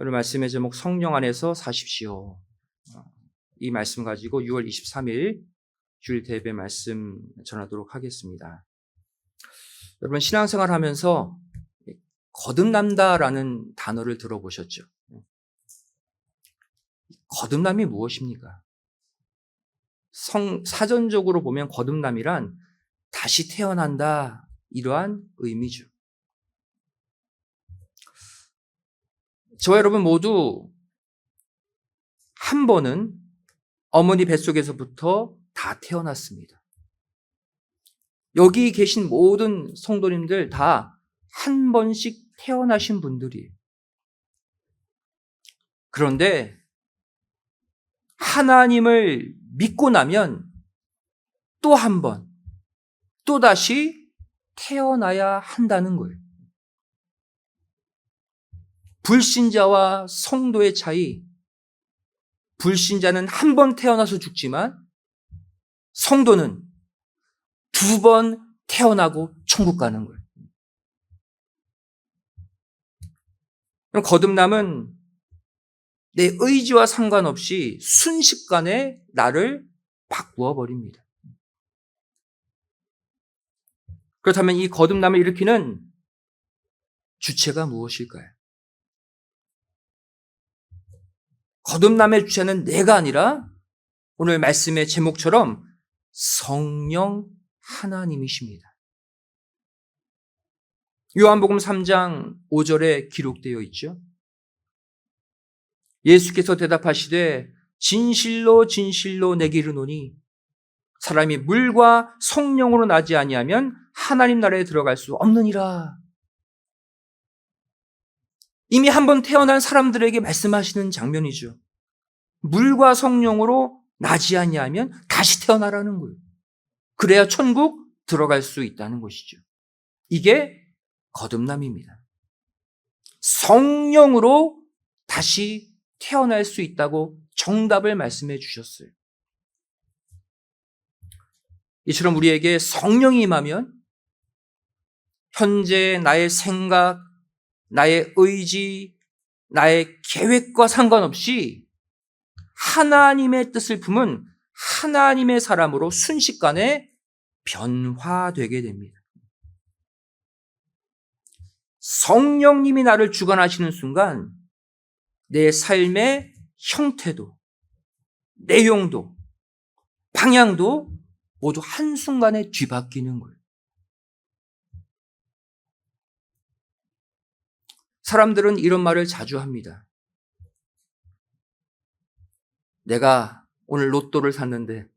오늘 말씀의 제목 성령 안에서 사십시오. 이 말씀 가지고 6월 23일 주일 예배 말씀 전하도록 하겠습니다. 여러분 신앙생활 하면서 거듭난다라는 단어를 들어보셨죠? 거듭남이 무엇입니까? 사전적으로 보면 거듭남이란 다시 태어난다 이러한 의미죠. 저와 여러분 모두 한 번은 어머니 뱃속에서부터 다 태어났습니다. 여기 계신 모든 성도님들 다 한 번씩 태어나신 분들이에요. 그런데 하나님을 믿고 나면 또 한 번, 또 다시 태어나야 한다는 거예요. 불신자와 성도의 차이, 불신자는 한 번 태어나서 죽지만 성도는 두 번 태어나고 천국 가는 거예요. 그럼 거듭남은 내 의지와 상관없이 순식간에 나를 바꾸어 버립니다. 그렇다면 이 거듭남을 일으키는 주체가 무엇일까요? 거듭남의 주체는 내가 아니라 오늘 말씀의 제목처럼 성령 하나님이십니다. 요한복음 3장 5절에 기록되어 있죠. 예수께서 대답하시되 진실로 진실로 내게 이르노니 사람이 물과 성령으로 나지 아니하면 하나님 나라에 들어갈 수 없느니라. 이미 한번 태어난 사람들에게 말씀하시는 장면이죠. 물과 성령으로 나지 아니하면 다시 태어나라는 거예요. 그래야 천국 들어갈 수 있다는 것이죠. 이게 거듭남입니다. 성령으로 다시 태어날 수 있다고 정답을 말씀해 주셨어요. 이처럼 우리에게 성령이 임하면 현재 나의 생각, 나의 의지, 나의 계획과 상관없이 하나님의 뜻을 품은 하나님의 사람으로 순식간에 변화되게 됩니다. 성령님이 나를 주관하시는 순간 내 삶의 형태도, 내용도, 방향도 모두 한순간에 뒤바뀌는 거예요. 사람들은 이런 말을 자주 합니다. 내가 오늘 로또를 샀는데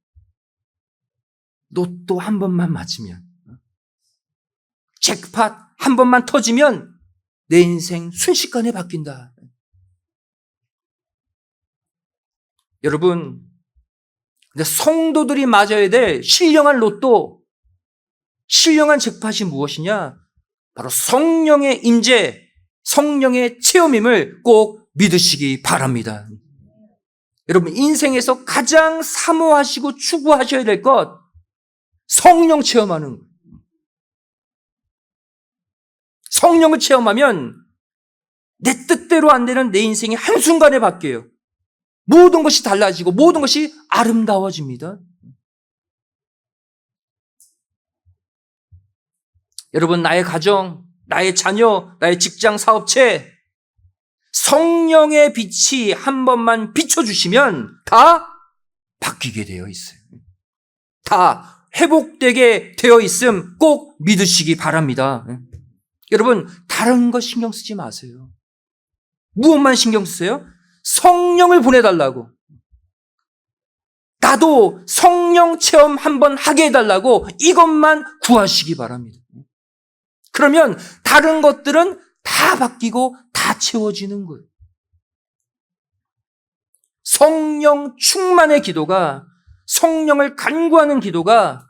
로또 한 번만 맞으면, 잭팟 한 번만 터지면 내 인생 순식간에 바뀐다. 여러분, 근데 성도들이 맞아야 될 신령한 로또, 신령한 잭팟이 무엇이냐? 바로 성령의 임재, 성령의 체험임을 꼭 믿으시기 바랍니다. 여러분, 인생에서 가장 사모하시고 추구하셔야 될 것, 성령 체험하는 거예요. 성령을 체험하면 내 뜻대로 안 되는 내 인생이 한순간에 바뀌어요. 모든 것이 달라지고 모든 것이 아름다워집니다. 여러분, 나의 가정, 나의 자녀, 나의 직장, 사업체, 성령의 빛이 한 번만 비춰주시면 다 바뀌게 되어 있어요. 다 회복되게 되어 있음 꼭 믿으시기 바랍니다. 여러분, 다른 거 신경 쓰지 마세요. 무엇만 신경 쓰세요? 성령을 보내달라고. 나도 성령 체험 한번 하게 해달라고 이것만 구하시기 바랍니다. 그러면 다른 것들은 다 바뀌고 다 채워지는 거예요. 성령 충만의 기도가, 성령을 간구하는 기도가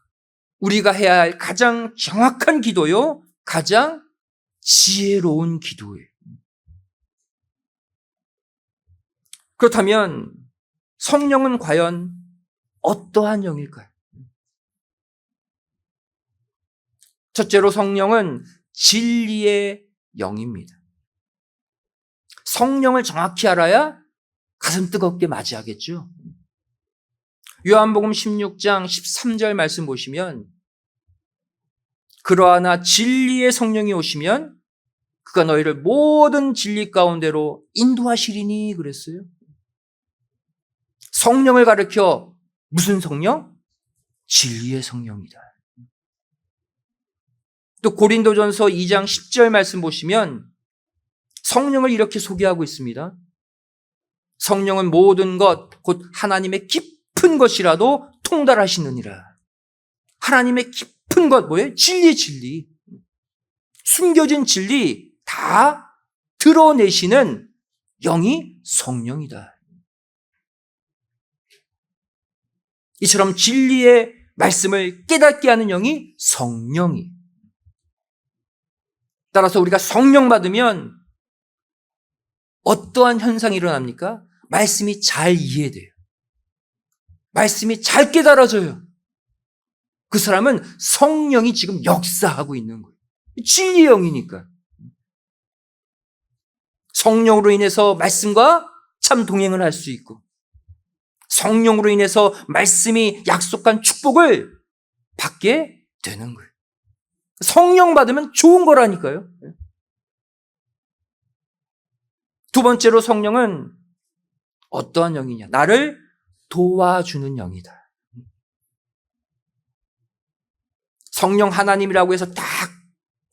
우리가 해야 할 가장 정확한 기도요, 가장 지혜로운 기도예요. 그렇다면 성령은 과연 어떠한 영일까요? 첫째로 성령은 진리의 영입니다. 성령을 정확히 알아야 가슴 뜨겁게 맞이하겠죠. 요한복음 16장 13절 말씀 보시면 그러하나 진리의 성령이 오시면 그가 너희를 모든 진리 가운데로 인도하시리니 그랬어요. 성령을 가리켜 무슨 성령? 진리의 성령이다. 또 고린도전서 2장 10절 말씀 보시면 성령을 이렇게 소개하고 있습니다. 성령은 모든 것, 곧 하나님의 깊은 것이라도 통달하시느니라. 하나님의 깊은 것, 뭐예요? 진리. 숨겨진 진리 다 드러내시는 영이 성령이다. 이처럼 진리의 말씀을 깨닫게 하는 영이 성령이. 따라서 우리가 성령 받으면 어떠한 현상이 일어납니까? 말씀이 잘 이해돼요. 말씀이 잘 깨달아져요. 그 사람은 성령이 지금 역사하고 있는 거예요. 진리의 영이니까. 성령으로 인해서 말씀과 참 동행을 할 수 있고, 성령으로 인해서 말씀이 약속한 축복을 받게 되는 거예요. 성령 받으면 좋은 거라니까요. 두 번째로 성령은 어떠한 영이냐? 나를 도와주는 영이다. 성령 하나님이라고 해서 딱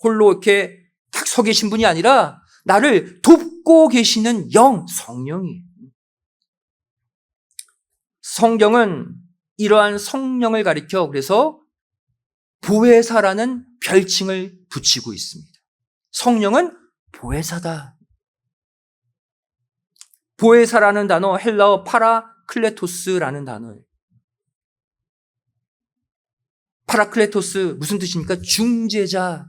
홀로 이렇게 딱 서 계신 분이 아니라 나를 돕고 계시는 영, 성령이. 성경은 이러한 성령을 가리켜 그래서 보혜사라는 별칭을 붙이고 있습니다. 성령은 보혜사다. 보혜사라는 단어 헬라어 파라클레토스라는 단어예요. 파라클레토스 무슨 뜻입니까? 중재자.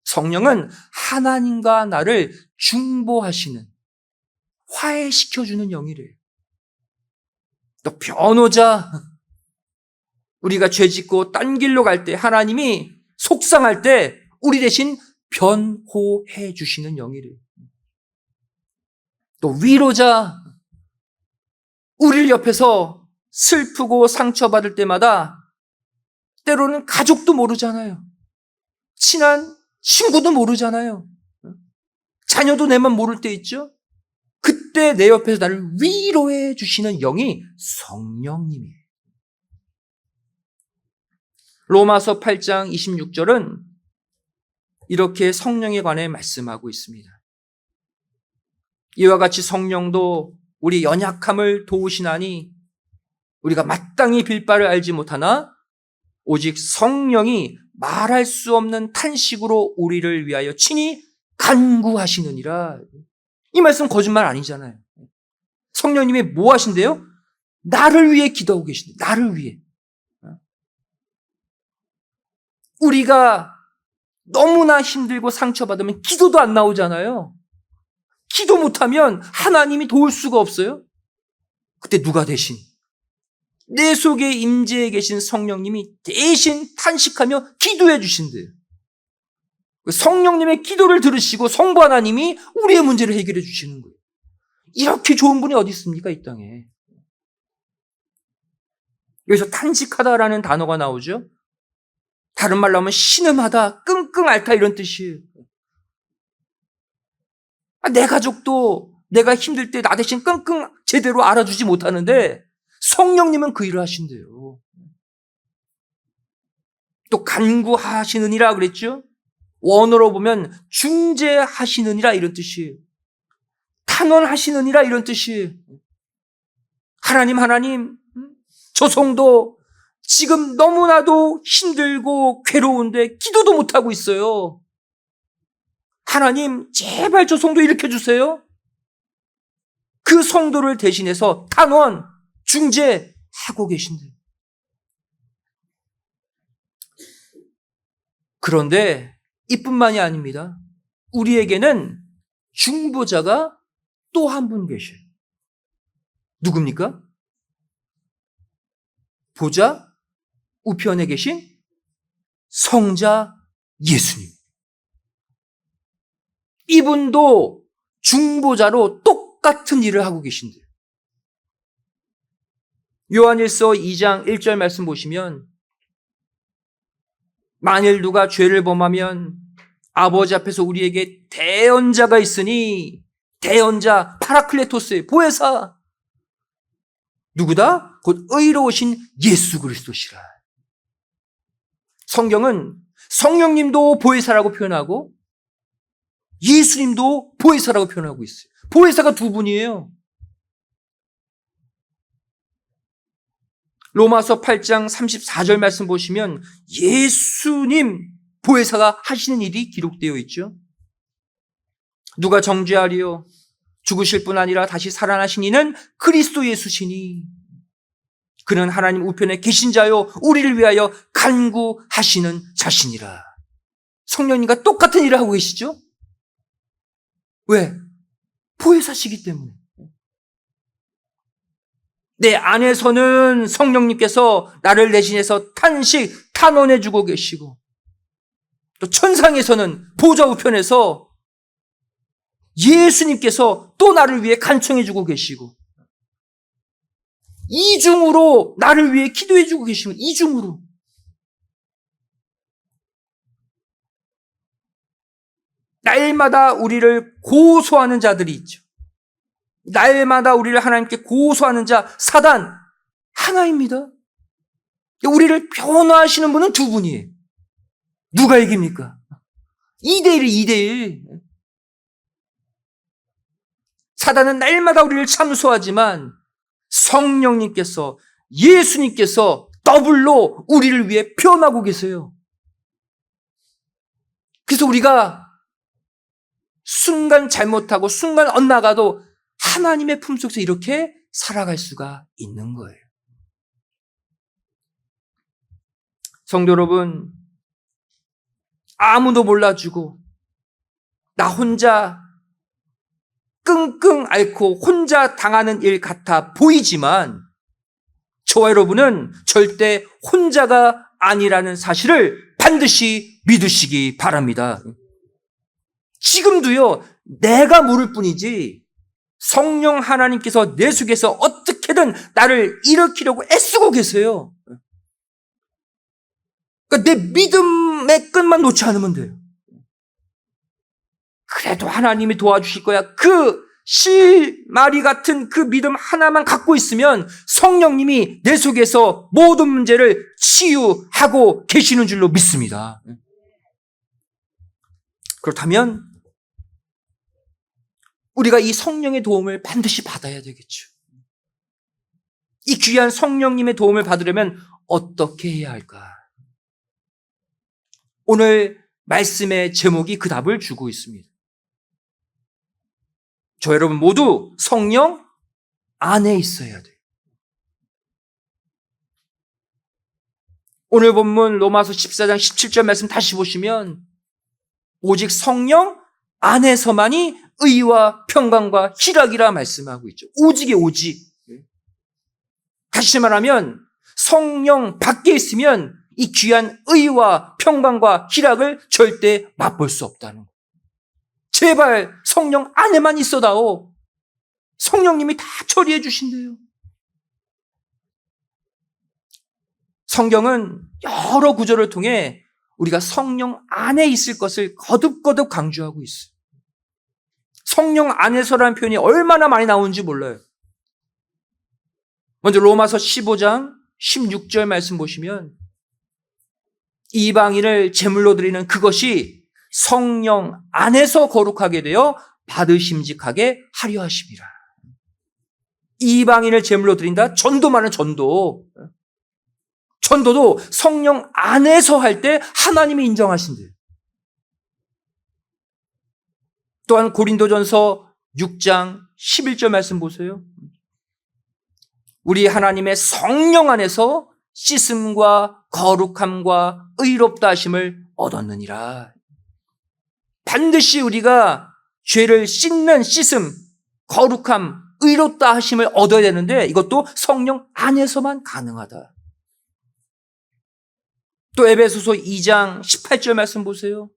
성령은 하나님과 나를 중보하시는, 화해시켜주는 영이래요. 또 변호자. 우리가 죄짓고 딴 길로 갈 때 하나님이 속상할 때 우리 대신 변호해 주시는 영이래요. 또 위로자. 우리를 옆에서 슬프고 상처받을 때마다 때로는 가족도 모르잖아요. 친한 친구도 모르잖아요. 자녀도 내만 모를 때 있죠. 그때 내 옆에서 나를 위로해 주시는 영이 성령님이에요. 로마서 8장 26절은 이렇게 성령에 관해 말씀하고 있습니다. 이와 같이 성령도 우리 연약함을 도우시나니 우리가 마땅히 빌 바를 알지 못하나 오직 성령이 말할 수 없는 탄식으로 우리를 위하여 친히 간구하시느니라. 이 말씀 거짓말 아니잖아요. 성령님이 뭐 하신대요? 나를 위해 기도하고 계신대요. 나를 위해. 우리가 너무나 힘들고 상처받으면 기도도 안 나오잖아요. 기도 못하면 하나님이 도울 수가 없어요. 그때 누가 대신? 내 속에 임재해 계신 성령님이 대신 탄식하며 기도해 주신대요. 성령님의 기도를 들으시고 성부 하나님이 우리의 문제를 해결해 주시는 거예요. 이렇게 좋은 분이 어디 있습니까, 이 땅에? 여기서 탄식하다라는 단어가 나오죠. 다른 말로 하면 신음하다, 끙끙 앓다 이런 뜻이에요. 내 가족도 내가 힘들 때 나 대신 끙끙 제대로 알아주지 못하는데 성령님은 그 일을 하신대요. 또 간구하시느니라 그랬죠. 원어로 보면 중재하시느니라 이런 뜻이에요. 탄원하시느니라 이런 뜻이에요. 하나님, 저 성도 지금 너무나도 힘들고 괴로운데 기도도 못하고 있어요. 하나님, 제발 저 성도 일으켜 주세요. 그 성도를 대신해서 탄원, 중재하고 계신데. 그런데 이뿐만이 아닙니다. 우리에게는 중보자가 또 한 분 계셔요. 누굽니까? 보좌 우편에 계신 성자 예수님. 이분도 중보자로 똑같은 일을 하고 계신대요. 요한일서 2장 1절 말씀 보시면 만일 누가 죄를 범하면 아버지 앞에서 우리에게 대언자가 있으니, 대언자 파라클레토스의 보혜사 누구다? 곧 의로우신 예수 그리스도시라. 성경은 성령님도 보혜사라고 표현하고 예수님도 보혜사라고 표현하고 있어요. 보혜사가 두 분이에요. 로마서 8장 34절 말씀 보시면 예수님 보혜사가 하시는 일이 기록되어 있죠. 누가 정죄하리요? 죽으실 뿐 아니라 다시 살아나신 이는 그리스도 예수시니 그는 하나님 우편에 계신 자요 우리를 위하여 간구하시는 자신이라. 성령님과 똑같은 일을 하고 계시죠? 왜? 보혜사시기 때문에. 내 안에서는 성령님께서 나를 대신해서 탄원해 주고 계시고, 또 천상에서는 보좌 우편에서 예수님께서 또 나를 위해 간청해 주고 계시고, 이중으로 나를 위해 기도해 주고 계시면 이중으로. 날마다 우리를 고소하는 자들이 있죠. 날마다 우리를 하나님께 고소하는 자 사단 하나입니다. 우리를 변화하시는 분은 두 분이에요. 누가 이깁니까? 2대1이 2대1. 사단은 날마다 우리를 참소하지만 성령님께서, 예수님께서 더블로 우리를 위해 변하고 계세요. 그래서 우리가 순간 잘못하고 순간 엇나가도 하나님의 품속에서 이렇게 살아갈 수가 있는 거예요. 성도 여러분, 아무도 몰라주고 나 혼자 끙끙 앓고 혼자 당하는 일 같아 보이지만 저와 여러분은 절대 혼자가 아니라는 사실을 반드시 믿으시기 바랍니다. 지금도요, 내가 모를 뿐이지 성령 하나님께서 내 속에서 어떻게든 나를 일으키려고 애쓰고 계세요. 그러니까 내 믿음의 끈만 놓지 않으면 돼요. 그래도 하나님이 도와주실 거야. 그 실마리 같은 그 믿음 하나만 갖고 있으면 성령님이 내 속에서 모든 문제를 치유하고 계시는 줄로 믿습니다. 그렇다면 우리가 이 성령의 도움을 반드시 받아야 되겠죠. 이 귀한 성령님의 도움을 받으려면 어떻게 해야 할까? 오늘 말씀의 제목이 그 답을 주고 있습니다. 저 여러분 모두 성령 안에 있어야 돼요. 오늘 본문 로마서 14장 17절 말씀 다시 보시면 오직 성령 안에서만이 의와 평강과 희락이라 말씀하고 있죠. 오직의 오직. 다시 말하면 성령 밖에 있으면 이 귀한 의와 평강과 희락을 절대 맛볼 수 없다는 거예요. 제발 성령 안에만 있어다오. 성령님이 다 처리해 주신대요. 성경은 여러 구절을 통해 우리가 성령 안에 있을 것을 거듭거듭 강조하고 있어요. 성령 안에서라는 표현이 얼마나 많이 나오는지 몰라요. 먼저 로마서 15장 16절 말씀 보시면 이방인을 제물로 드리는 그것이 성령 안에서 거룩하게 되어 받으심직하게 하려 하심이라. 이방인을 제물로 드린다? 전도만은 전도. 전도도 성령 안에서 할 때 하나님이 인정하신대요. 또한 고린도전서 6장 11절 말씀 보세요. 우리 하나님의 성령 안에서 씻음과 거룩함과 의롭다 하심을 얻었느니라. 반드시 우리가 죄를 씻는 씻음, 거룩함, 의롭다 하심을 얻어야 되는데 이것도 성령 안에서만 가능하다. 또 에베소서 2장 18절 말씀 보세요.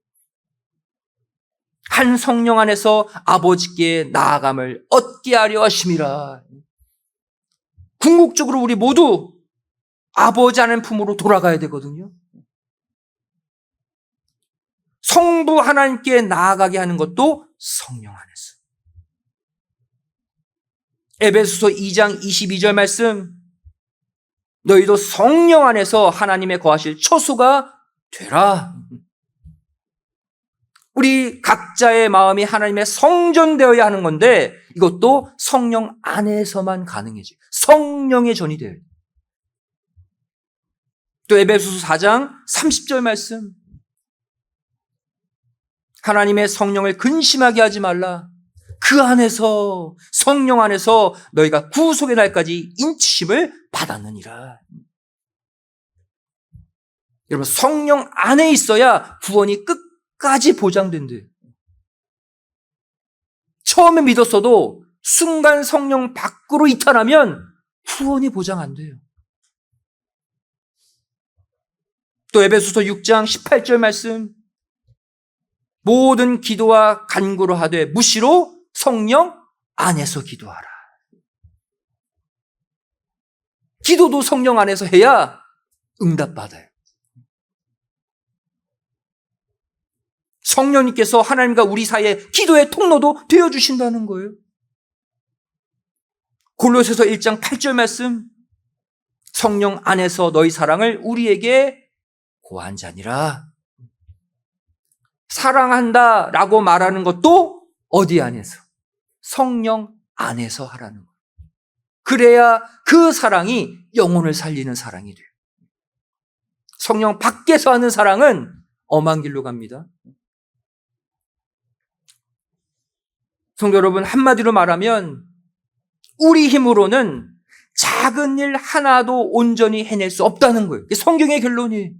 한 성령 안에서 아버지께 나아감을 얻게 하려 하심이라. 궁극적으로 우리 모두 아버지 하나님 품으로 돌아가야 되거든요. 성부 하나님께 나아가게 하는 것도 성령 안에서. 에베소서 2장 22절 말씀, 너희도 성령 안에서 하나님의 거하실 처소가 되라. 우리 각자의 마음이 하나님의 성전되어야 하는 건데 이것도 성령 안에서만 가능해져. 성령의 전이 돼요. 또 에베소서 4장 30절 말씀, 하나님의 성령을 근심하게 하지 말라. 그 안에서, 성령 안에서 너희가 구속의 날까지 인치심을 받았느니라. 여러분, 성령 안에 있어야 구원이 끝까지 보장된대요. 처음에 믿었어도 순간 성령 밖으로 이탈하면 구원이 보장 안 돼요. 또 에베소서 6장 18절 말씀, 모든 기도와 간구로 하되 무시로 성령 안에서 기도하라. 기도도 성령 안에서 해야 응답받아요. 성령님께서 하나님과 우리 사이의 기도의 통로도 되어주신다는 거예요. 골로새서 1장 8절 말씀, 성령 안에서 너희 사랑을 우리에게 고한 자니라. 사랑한다 라고 말하는 것도 어디 안에서? 성령 안에서 하라는 거예요. 그래야 그 사랑이 영혼을 살리는 사랑이 돼요. 성령 밖에서 하는 사랑은 엄한 길로 갑니다. 성도 여러분, 한마디로 말하면 우리 힘으로는 작은 일 하나도 온전히 해낼 수 없다는 거예요. 이게 성경의 결론이에요.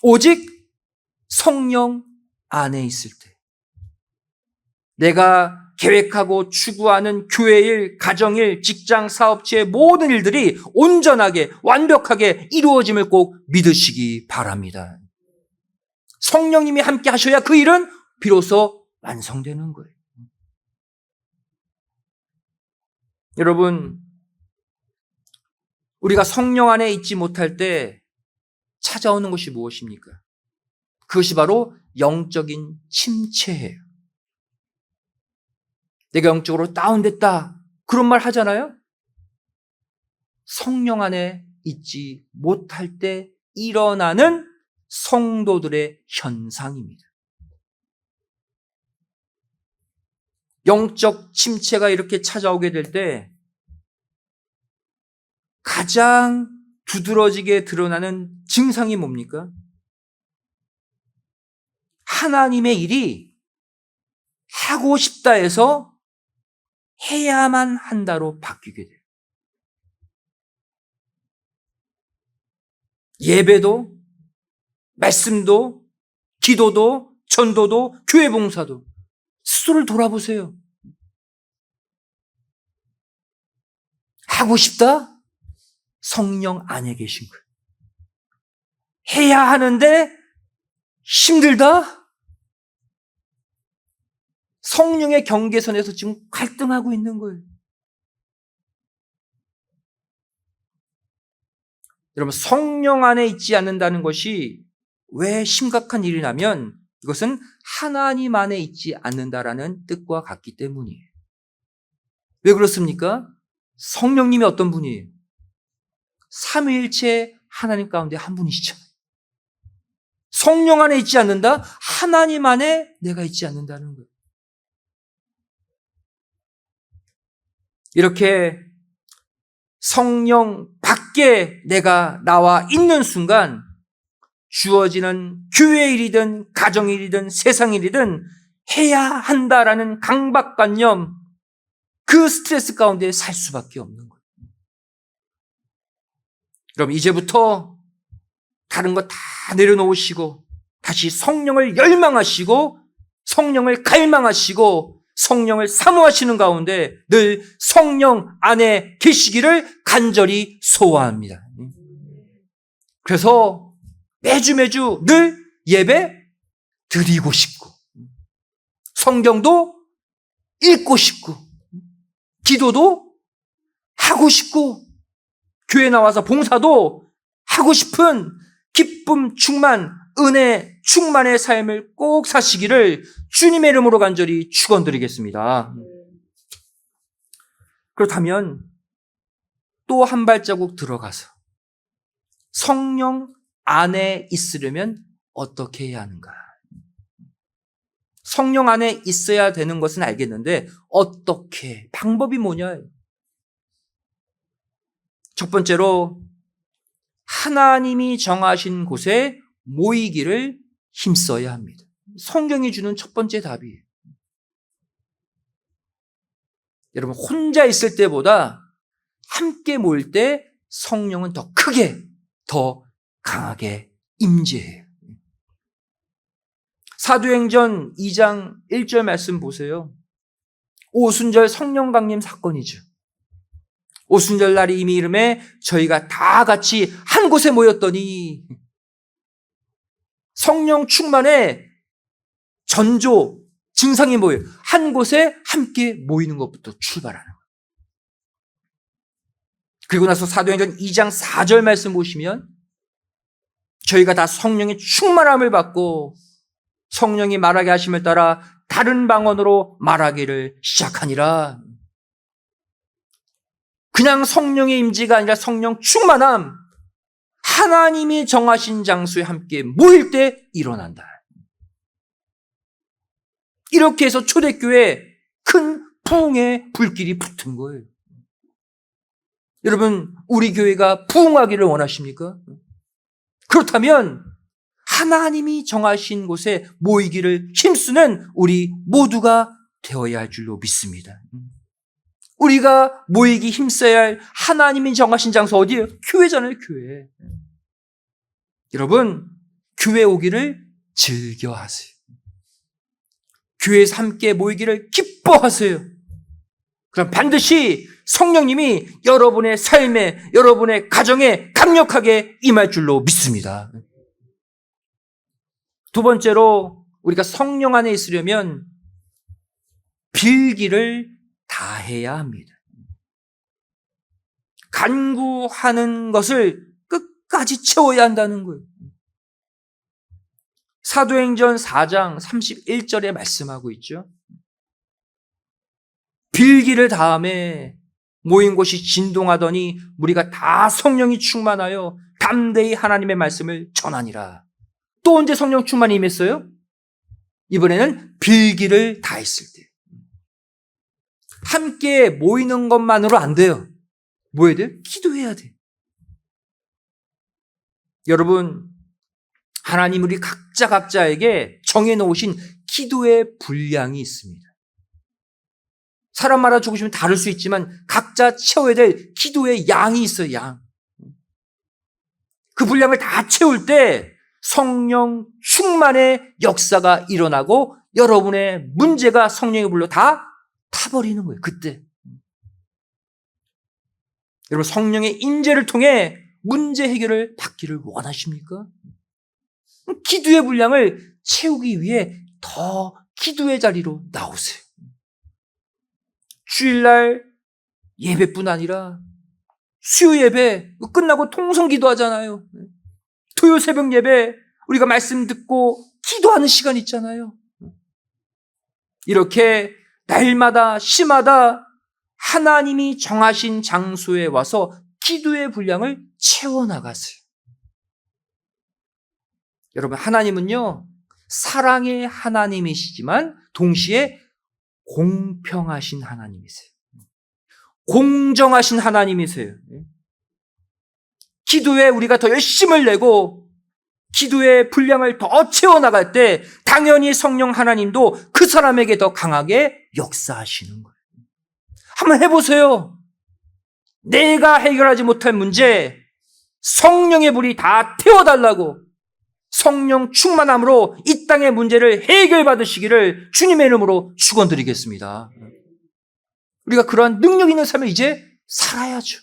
오직 성령 안에 있을 때, 내가 계획하고 추구하는 교회 일, 가정 일, 직장, 사업체의 모든 일들이 온전하게, 완벽하게 이루어짐을 꼭 믿으시기 바랍니다. 성령님이 함께 하셔야 그 일은 비로소 완성되는 거예요. 여러분, 우리가 성령 안에 있지 못할 때 찾아오는 것이 무엇입니까? 그것이 바로 영적인 침체예요. 내가 영적으로 다운됐다, 그런 말 하잖아요. 성령 안에 있지 못할 때 일어나는 성도들의 현상입니다. 영적 침체가 이렇게 찾아오게 될 때 가장 두드러지게 드러나는 증상이 뭡니까? 하나님의 일이 하고 싶다 해서 해야만 한다로 바뀌게 돼요. 예배도, 말씀도, 기도도, 전도도, 교회 봉사도 스스로를 돌아보세요. 하고 싶다? 성령 안에 계신 거예요. 해야 하는데 힘들다? 성령의 경계선에서 지금 갈등하고 있는 거예요. 여러분, 성령 안에 있지 않는다는 것이 왜 심각한 일이냐면 이것은 하나님 안에 있지 않는다라는 뜻과 같기 때문이에요. 왜 그렇습니까? 성령님이 어떤 분이에요? 삼위일체 하나님 가운데 한 분이시잖아요. 성령 안에 있지 않는다? 하나님 안에 내가 있지 않는다는 거예요. 이렇게 성령 밖에 내가 나와 있는 순간 주어지는 교회 일이든 가정 일이든 세상 일이든 해야 한다라는 강박관념, 그 스트레스 가운데 살 수밖에 없는 거예요. 그럼 이제부터 다른 거 다 내려놓으시고 다시 성령을 열망하시고 성령을 갈망하시고 성령을 사모하시는 가운데 늘 성령 안에 계시기를 간절히 소원합니다. 그래서 매주 늘 예배 드리고 싶고, 성경도 읽고 싶고, 기도도 하고 싶고, 교회 나와서 봉사도 하고 싶은 기쁨 충만, 은혜 충만의 삶을 꼭 사시기를 주님의 이름으로 간절히 축원드리겠습니다. 그렇다면 또 한 발자국 들어가서 성령 안에 있으려면 어떻게 해야 하는가? 성령 안에 있어야 되는 것은 알겠는데 어떻게, 방법이 뭐냐? 첫 번째로 하나님이 정하신 곳에 모이기를 힘써야 합니다. 성경이 주는 첫 번째 답이에요. 여러분, 혼자 있을 때보다 함께 모일 때 성령은 더 크게, 더 강하게 임재해요. 사도행전 2장 1절 말씀 보세요. 오순절 성령 강림 사건이죠. 오순절 날이 이미 이름에 저희가 다 같이 한 곳에 모였더니 성령 충만의 전조 증상이 뭐예요? 한 곳에 함께 모이는 것부터 출발하는 거예요. 그리고 나서 사도행전 2장 4절 말씀 보시면 저희가 다 성령의 충만함을 받고 성령이 말하게 하심을 따라 다른 방언으로 말하기를 시작하니라. 그냥 성령의 임재가 아니라 성령 충만함, 하나님이 정하신 장소에 함께 모일 때 일어난다. 이렇게 해서 초대교회에 큰 부흥의 불길이 붙은 거예요. 여러분, 우리 교회가 부흥하기를 원하십니까? 그렇다면 하나님이 정하신 곳에 모이기를 힘쓰는 우리 모두가 되어야 할 줄로 믿습니다. 우리가 모이기 힘써야 할 하나님이 정하신 장소 어디예요? 교회잖아요, 교회. 여러분, 교회 오기를 즐겨하세요. 교회에서 함께 모이기를 기뻐하세요. 그럼 반드시 성령님이 여러분의 삶에, 여러분의 가정에 강력하게 임할 줄로 믿습니다. 두 번째로 우리가 성령 안에 있으려면 빌기를 다해야 합니다. 간구하는 것을 끝까지 채워야 한다는 거예요. 사도행전 4장 31절에 말씀하고 있죠. 빌기를 다함에 모인 곳이 진동하더니 무리가 다 성령이 충만하여 담대히 하나님의 말씀을 전하니라. 또 언제 성령 충만이 임했어요? 이번에는 빌기를 다했을 때. 함께 모이는 것만으로 안 돼요. 뭐 해야 돼요? 기도해야 돼요. 여러분, 하나님 우리 각자에게 정해놓으신 기도의 분량이 있습니다. 사람마다 조금씩은 다를 수 있지만 각자 채워야 될 기도의 양이 있어요, 양. 그 분량을 다 채울 때 성령 충만의 역사가 일어나고 여러분의 문제가 성령의 불로 다 타버리는 거예요, 그때. 여러분, 성령의 임재를 통해 문제 해결을 받기를 원하십니까? 기도의 분량을 채우기 위해 더 기도의 자리로 나오세요. 주일날 예배뿐 아니라 수요 예배 끝나고 통성 기도하잖아요. 토요 새벽 예배 우리가 말씀 듣고 기도하는 시간 있잖아요. 이렇게 날마다 시마다 하나님이 정하신 장소에 와서 기도의 분량을 채워나가세요. 여러분, 하나님은요, 사랑의 하나님이시지만 동시에 공평하신 하나님이세요. 공정하신 하나님이세요. 기도에 우리가 더 열심을 내고 기도의 분량을 더 채워나갈 때 당연히 성령 하나님도 그 사람에게 더 강하게 역사하시는 거예요. 한번 해보세요. 내가 해결하지 못할 문제 성령의 불이 다 태워달라고 성령 충만함으로 이 땅의 문제를 해결받으시기를 주님의 이름으로 축원드리겠습니다. 우리가 그러한 능력 있는 삶을 이제 살아야죠.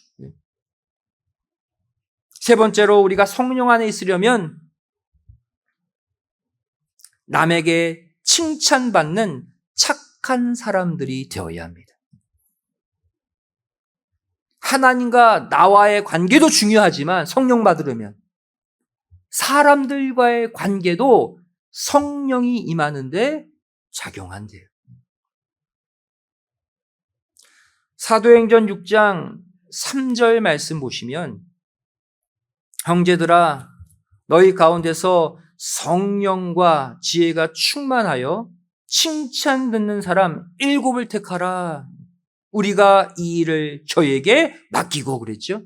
세 번째로 우리가 성령 안에 있으려면 남에게 칭찬받는 착한 사람들이 되어야 합니다. 하나님과 나와의 관계도 중요하지만 성령 받으려면 사람들과의 관계도 성령이 임하는데 작용한대요. 사도행전 6장 3절 말씀 보시면 형제들아 너희 가운데서 성령과 지혜가 충만하여 칭찬 듣는 사람 7을 택하라. 우리가 이 일을 저에게 맡기고 그랬죠.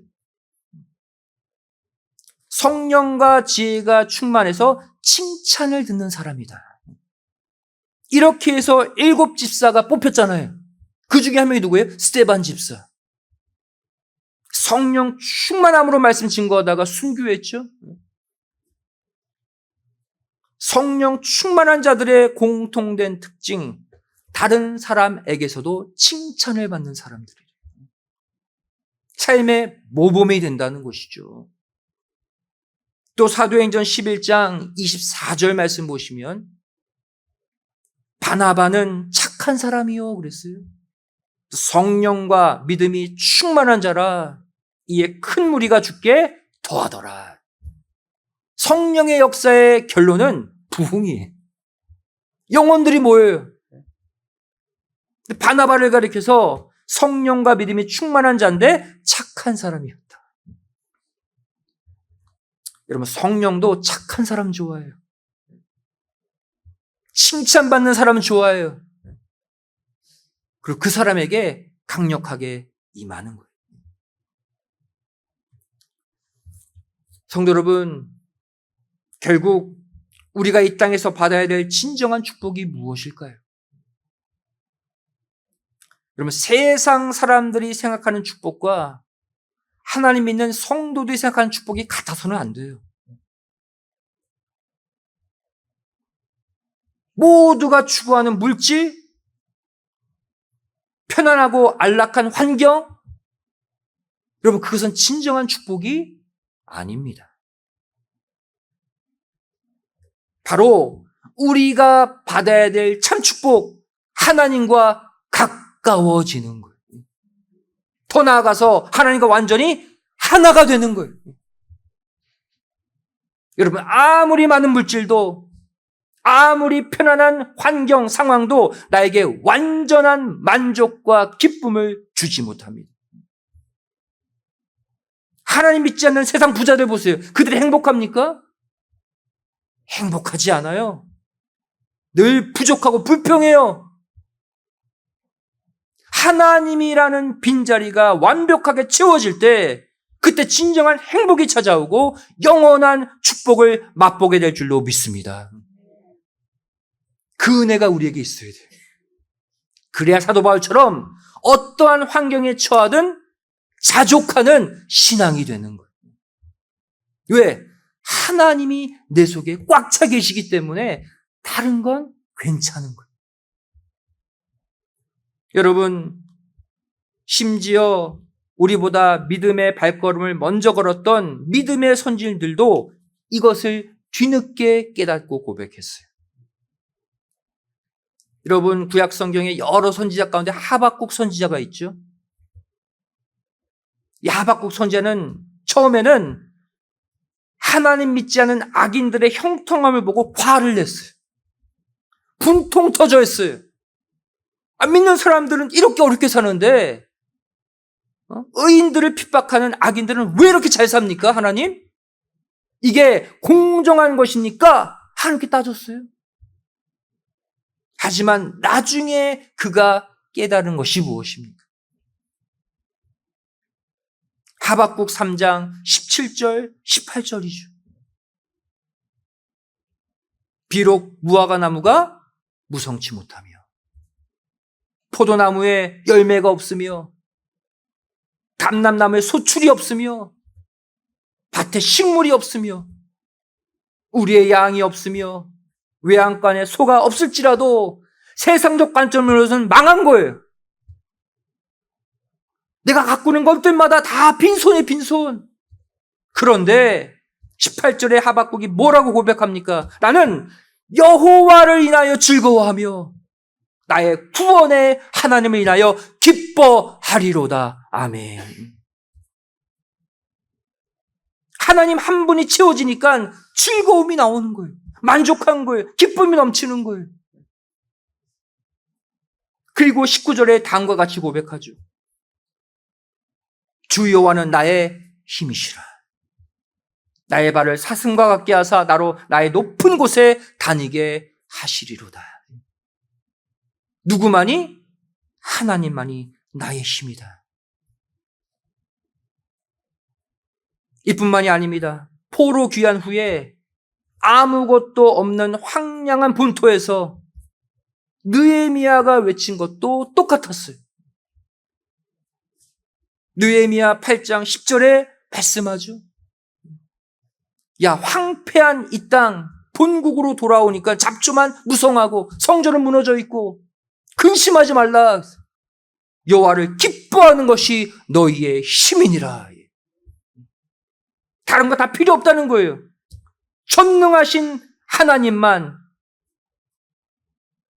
성령과 지혜가 충만해서 칭찬을 듣는 사람이다. 이렇게 해서 7 집사가 뽑혔잖아요. 그 중에 한 명이 누구예요? 스데반 집사. 성령 충만함으로 말씀 증거하다가 순교했죠. 성령 충만한 자들의 공통된 특징, 다른 사람에게서도 칭찬을 받는 사람들이에요. 삶의 모범이 된다는 것이죠. 또 사도행전 11장 24절 말씀 보시면 바나바는 착한 사람이요 그랬어요. 성령과 믿음이 충만한 자라 이에 큰 무리가 죽게 더하더라. 성령의 역사의 결론은 부흥이에요. 영혼들이 모여요. 바나바를 가리켜서 성령과 믿음이 충만한 자인데 착한 사람이었다. 여러분 성령도 착한 사람 좋아해요. 칭찬받는 사람 좋아해요. 그리고 그 사람에게 강력하게 임하는 거예요. 성도 여러분, 결국 우리가 이 땅에서 받아야 될 진정한 축복이 무엇일까요? 여러분, 세상 사람들이 생각하는 축복과 하나님 믿는 성도들이 생각하는 축복이 같아서는 안 돼요. 모두가 추구하는 물질, 편안하고 안락한 환경, 여러분 그것은 진정한 축복이 아닙니다. 바로 우리가 받아야 될 참 축복, 하나님과 가까워지는 거예요. 더 나아가서 하나님과 완전히 하나가 되는 거예요. 여러분 아무리 많은 물질도 아무리 편안한 환경, 상황도 나에게 완전한 만족과 기쁨을 주지 못합니다. 하나님 믿지 않는 세상 부자들 보세요. 그들이 행복합니까? 행복하지 않아요. 늘 부족하고 불평해요. 하나님이라는 빈자리가 완벽하게 채워질 때 그때 진정한 행복이 찾아오고 영원한 축복을 맛보게 될 줄로 믿습니다. 그 은혜가 우리에게 있어야 돼요. 그래야 사도 바울처럼 어떠한 환경에 처하든 자족하는 신앙이 되는 거예요. 왜? 하나님이 내 속에 꽉 차 계시기 때문에 다른 건 괜찮은 거예요. 여러분, 심지어 우리보다 믿음의 발걸음을 먼저 걸었던 믿음의 선진들도 이것을 뒤늦게 깨닫고 고백했어요. 여러분 구약 성경에 여러 선지자 가운데 하박국 선지자가 있죠. 이 하박국 선지자는 처음에는 하나님 믿지 않은 악인들의 형통함을 보고 화를 냈어요. 분통 터져 했어요. 안 믿는 사람들은 이렇게 어렵게 사는데 의인들을 핍박하는 악인들은 왜 이렇게 잘 삽니까? 하나님? 이게 공정한 것입니까? 하나님께 따졌어요. 하지만 나중에 그가 깨달은 것이 무엇입니까? 하박국 3장 17절, 18절이죠. 비록 무화과 나무가 무성치 못하며 포도나무에 열매가 없으며 감람나무에 소출이 없으며 밭에 식물이 없으며 우리의 양이 없으며 외양간에 소가 없을지라도 세상적 관점으로서는 망한 거예요. 내가 가꾸는 것들마다 다 빈손에 빈손. 그런데 18절에 하박국이 뭐라고 고백합니까? 나는 여호와를 인하여 즐거워하며 나의 구원의 하나님을 인하여 기뻐하리로다. 아멘. 하나님 한 분이 채워지니까 즐거움이 나오는 거예요. 만족한 거예요. 기쁨이 넘치는 거예요. 그리고 19절에 다음과 같이 고백하죠. 주 여호와는 나의 힘이시라. 나의 발을 사슴과 같게 하사 나로 나의 높은 곳에 다니게 하시리로다. 누구만이? 하나님만이 나의 힘이다. 이뿐만이 아닙니다. 포로 귀환 후에 아무것도 없는 황량한 본토에서 느헤미야가 외친 것도 똑같았어요. 느헤미야 8장 10절에 말씀하죠. 야, 황폐한 이 땅 본국으로 돌아오니까 잡초만 무성하고 성전은 무너져 있고 근심하지 말라. 여호와를 기뻐하는 것이 너희의 힘이니라. 다른 거 다 필요 없다는 거예요. 전능하신 하나님만,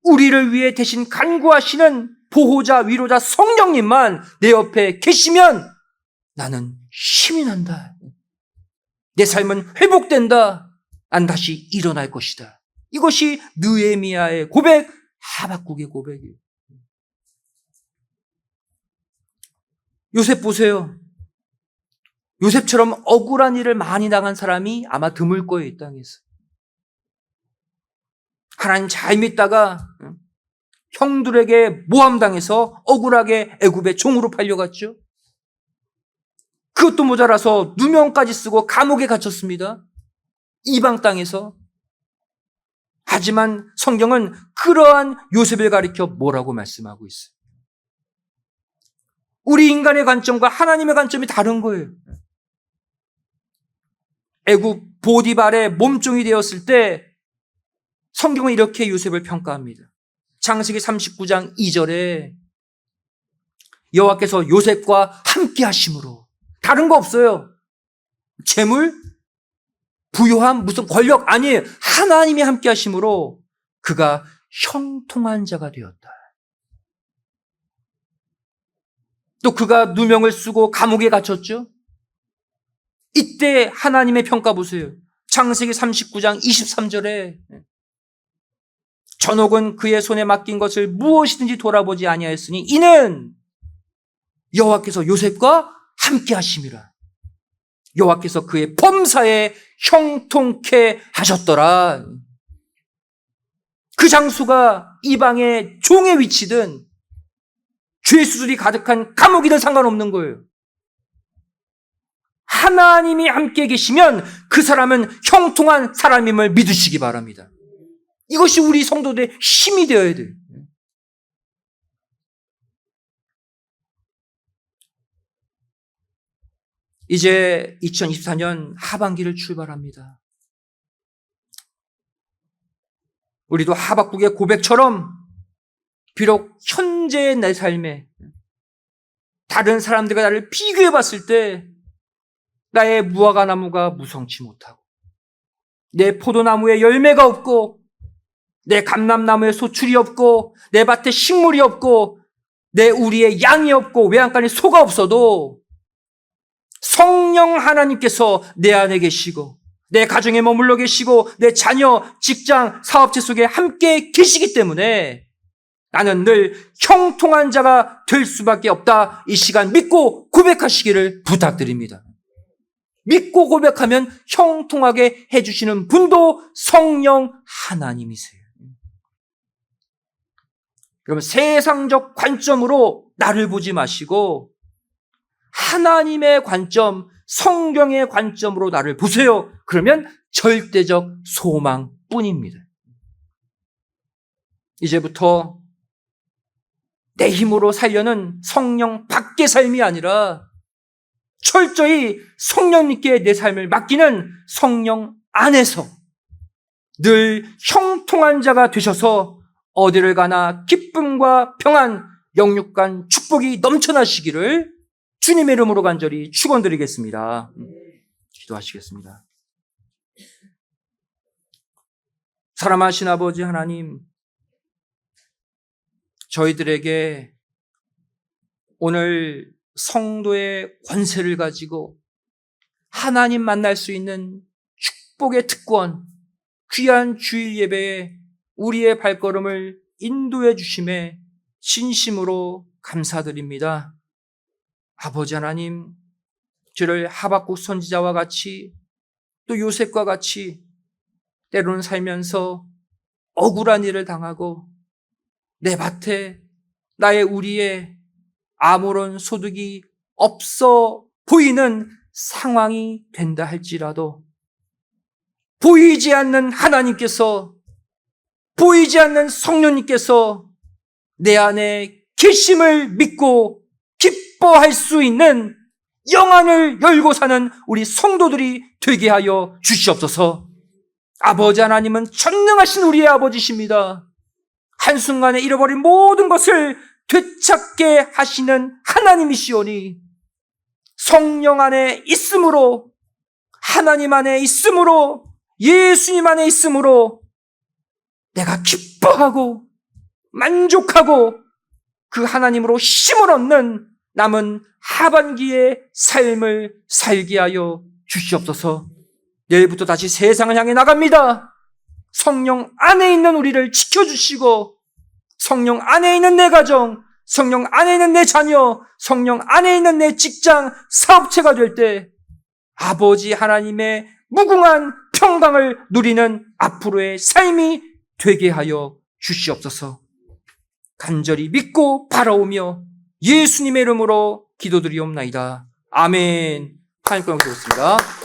우리를 위해 대신 간구하시는 보호자, 위로자 성령님만 내 옆에 계시면 나는 힘이 난다. 내 삶은 회복된다. 난 다시 일어날 것이다. 이것이 느헤미야의 고백, 하박국의 고백이에요. 요셉 보세요. 요셉처럼 억울한 일을 많이 당한 사람이 아마 드물 거예요, 이 땅에서. 하나님 잘 믿다가 형들에게 모함당해서 억울하게 애굽의 종으로 팔려갔죠. 그것도 모자라서 누명까지 쓰고 감옥에 갇혔습니다. 이방 땅에서. 하지만 성경은 그러한 요셉을 가리켜 뭐라고 말씀하고 있어요? 우리 인간의 관점과 하나님의 관점이 다른 거예요. 애굽 보디발의 몸종이 되었을 때 성경은 이렇게 요셉을 평가합니다. 창세기 39장 2절에 여호와께서 요셉과 함께 하심으로, 다른 거 없어요. 재물, 부요함, 무슨 권력 아니에요. 하나님이 함께 하심으로 그가 형통한 자가 되었다. 또 그가 누명을 쓰고 감옥에 갇혔죠. 이때 하나님의 평가 보세요. 창세기 39장 23절에 전옥은 그의 손에 맡긴 것을 무엇이든지 돌아보지 아니하였으니 이는 여호와께서 요셉과 함께 하심이라. 여호와께서 그의 범사에 형통케 하셨더라. 그 장소가 이방의 종의 위치든 죄수들이 가득한 감옥이든 상관없는 거예요. 하나님이 함께 계시면 그 사람은 형통한 사람임을 믿으시기 바랍니다. 이것이 우리 성도들의 힘이 되어야 돼요. 이제 2024년 하반기를 출발합니다. 우리도 하박국의 고백처럼 비록 현재의 내 삶에 다른 사람들과 나를 비교해 봤을 때 나의 무화과 나무가 무성치 못하고 내 포도나무에 열매가 없고 내 감람나무에 소출이 없고 내 밭에 식물이 없고 내 우리에 양이 없고 외양간에 소가 없어도 성령 하나님께서 내 안에 계시고 내 가정에 머물러 계시고 내 자녀, 직장, 사업체 속에 함께 계시기 때문에 나는 늘 형통한 자가 될 수밖에 없다. 이 시간 믿고 고백하시기를 부탁드립니다. 믿고 고백하면 형통하게 해주시는 분도 성령 하나님이세요. 여러분, 세상적 관점으로 나를 보지 마시고 하나님의 관점, 성경의 관점으로 나를 보세요. 그러면 절대적 소망뿐입니다. 이제부터 내 힘으로 살려는 성령 밖의 삶이 아니라 철저히 성령님께 내 삶을 맡기는 성령 안에서 늘 형통한 자가 되셔서 어디를 가나 기쁨과 평안, 영육간 축복이 넘쳐나시기를 주님의 이름으로 간절히 축원드리겠습니다. 기도하시겠습니다. 사랑하신 아버지 하나님, 저희들에게 오늘 성도의 권세를 가지고 하나님 만날 수 있는 축복의 특권, 귀한 주일 예배에 우리의 발걸음을 인도해 주심에 진심으로 감사드립니다. 아버지 하나님, 저를 하박국 선지자와 같이 또 요셉과 같이 때로는 살면서 억울한 일을 당하고 내 밭에 나의 우리에 아무런 소득이 없어 보이는 상황이 된다 할지라도 보이지 않는 하나님께서, 보이지 않는 성령님께서 내 안에 계심을 믿고 기뻐할 수 있는 영안을 열고 사는 우리 성도들이 되게 하여 주시옵소서. 아버지 하나님은 전능하신 우리의 아버지십니다. 한순간에 잃어버린 모든 것을 되찾게 하시는 하나님이시오니 성령 안에 있음으로, 하나님 안에 있음으로, 예수님 안에 있음으로 내가 기뻐하고 만족하고 그 하나님으로 힘을 얻는 남은 하반기의 삶을 살게 하여 주시옵소서. 내일부터 다시 세상을 향해 나갑니다. 성령 안에 있는 우리를 지켜주시고 성령 안에 있는 내 가정, 성령 안에 있는 내 자녀, 성령 안에 있는 내 직장, 사업체가 될 때 아버지 하나님의 무궁한 평강을 누리는 앞으로의 삶이 되게 하여 주시옵소서. 간절히 믿고 바라오며 예수님의 이름으로 기도드리옵나이다. 아멘. 하나님 영광 드리겠습니다.